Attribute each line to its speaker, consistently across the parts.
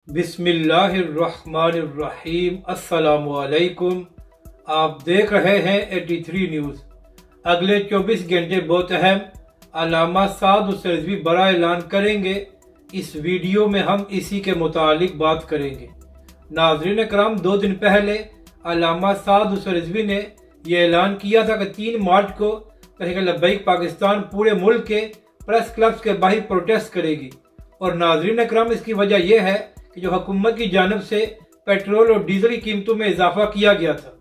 Speaker 1: बिस्मिल्लाहिर्रहमानिर्रहीम। अस्सलाम वालेकुम। आप देख रहे हैं 83 न्यूज़। अगले 24 घंटे बहुत अहम, अल्लामा साद उस रिजवी बड़ा ऐलान करेंगे। इस वीडियो में हम इसी के मुतालिक बात करेंगे। नाज़रीन कराम, 2 दिन पहले अल्लामा साद उस रिजवी ने यह ऐलान किया था कि 3 मार्च को तहरीक लब्बैक पाकिस्तान पूरे मुल्क के प्रेस क्लब्स के बाहर प्रोटेस्ट करेगी। और नाज़रीन कराम, इसकी वजह यह है कि जो हुकूमत की जानिब से पेट्रोल और डीजल की कीमतों में इजाफा किया गया था।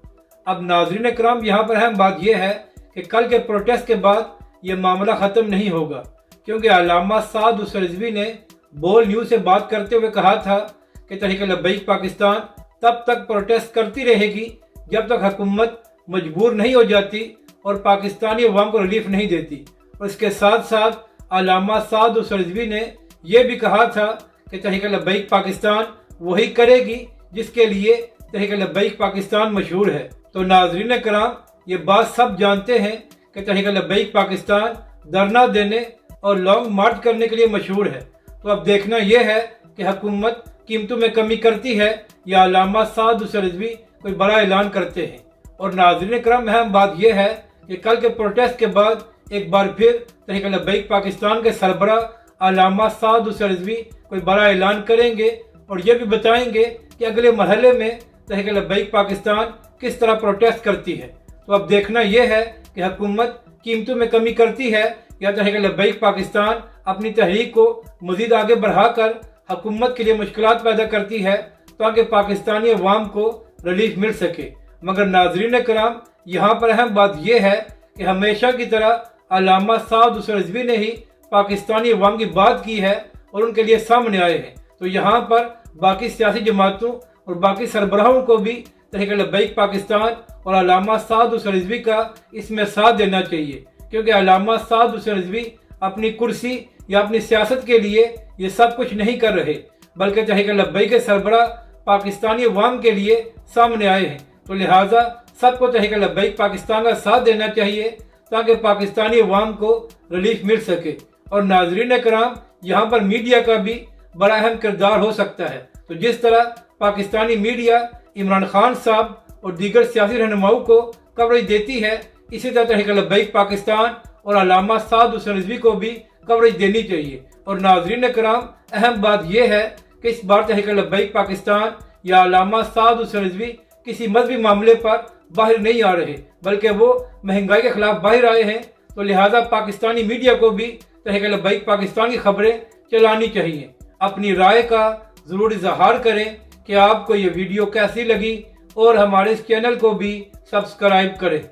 Speaker 1: अब नाज़रीन कराम, यहाँ पर अहम बात यह है कि कल के प्रोटेस्ट के बाद ये मामला ख़त्म नहीं होगा, क्योंकि अल्लामा साद उस रिजवी ने बोल न्यूज़ से बात करते हुए कहा था कि तहरीक लब्बैक पाकिस्तान तब तक प्रोटेस्ट करती रहेगी जब तक हुकूमत मजबूर नहीं हो जाती और पाकिस्तानी अवाम को रिलीफ नहीं देती। और इसके साथ साथ अल्लामा साद उस रिजवी ने यह भी कहा था कि तहरीक लब्बैक पाकिस्तान वही करेगी जिसके लिए तहरीक लब्बैक पाकिस्तान मशहूर है। तो नाज़रीन कराम, ये बात सब जानते हैं कि तहरीक लब्बैक पाकिस्तान धरना देने और लॉन्ग मार्च करने के लिए मशहूर है। तो अब देखना यह है कि हुकूमत कीमतों में कमी करती है या अल्लामा साद उस रिजवी कोई बड़ा ऐलान करते हैं। और नाज़रीन कराम, अहम बात यह है कि कल के प्रोटेस्ट के बाद एक बार फिर तहरीक लब्बैक पाकिस्तान के सरबराह अल्लामा साद उस रिजवी कोई बड़ा ऐलान करेंगे और ये भी बताएंगे कि अगले मरहले में तहरीक लब्बैक पाकिस्तान किस तरह प्रोटेस्ट करती है। तो अब देखना यह है कि हुकूमत कीमतों में कमी करती है या तहरीक लब्बैक पाकिस्तान अपनी तहरीक को मजीद आगे बढ़ाकर हुकूमत के लिए मुश्किलात पैदा करती है ताकि पाकिस्तानी अवाम को रिलीफ मिल सके। मगर नाज़रीन कराम, यहाँ पर अहम बात यह है कि हमेशा की तरह अल्लामा साद उस रिजवी ने ही पाकिस्तानी अवाम की बात की है और उनके लिए सामने आए हैं। तो यहाँ पर बाकी सियासी जमातों और बाकी सरबराहों को भी तहरीक लब्बैक पाकिस्तान और अल्लामा साद उस रिजवी का इसमें साथ देना चाहिए, क्योंकि अल्लामा साद उस रिजवी अपनी कुर्सी या अपनी सियासत के लिए ये सब कुछ नहीं कर रहे, बल्कि तहरीक लब्बैक के सरबराह पाकिस्तानी अवाम के लिए सामने आए हैं। तो लिहाजा सबको तहरीक लब्बैक पाकिस्तान का साथ देना चाहिए ताकि पाकिस्तानी अवाम को रिलीफ मिल सके। और नाज़रीन कराम, यहाँ पर मीडिया का भी बड़ा अहम किरदार हो सकता है। तो जिस तरह पाकिस्तानी मीडिया इमरान खान साहब और दीगर सियासी रहनुमाओं को कवरेज देती है, इसी तरह तहरीक लब्बैक पाकिस्तान और अल्लामा साद उस रिजवी को भी कवरेज देनी चाहिए। और नाज़रीन कराम, अहम बात यह है कि इस बार तहरीक लब्बैक पाकिस्तान या अल्लामा साद उस रिजवी किसी मजहबी मामले पर बाहर नहीं आ रहे, बल्कि वो महंगाई के खिलाफ बाहर आए हैं। तो लिहाजा पाकिस्तानी मीडिया को भी तहरीक लब्बैक पाकिस्तान की खबरें चलानी चाहिए। अपनी राय का ज़रूर इजहार करें कि आपको ये वीडियो कैसी लगी और हमारे इस चैनल को भी सब्सक्राइब करें।